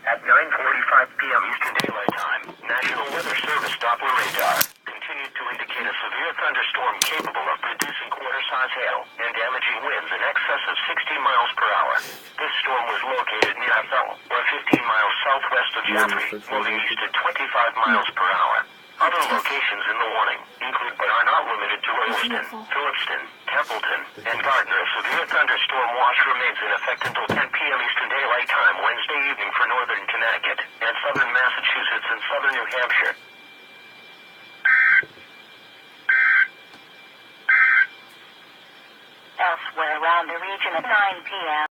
At 9:45 p.m. Eastern Daylight Time, National Weather Service Doppler radar continued to indicate a severe thunderstorm capable of producing quarter-size hail and damaging winds in excess of 60 miles per hour. This storm was located near Ethel, or 15 miles southwest of Jaffrey, moving east at 25 miles per hour. Other locations in the warning include but are not limited to Williston, Phillipston, Templeton, and Gardner. A severe thunderstorm watch remains in effect until 10 p.m. Eastern Daylight Time Wednesday evening for northern Connecticut and southern Massachusetts and southern New Hampshire. Elsewhere around the region at 9 p.m.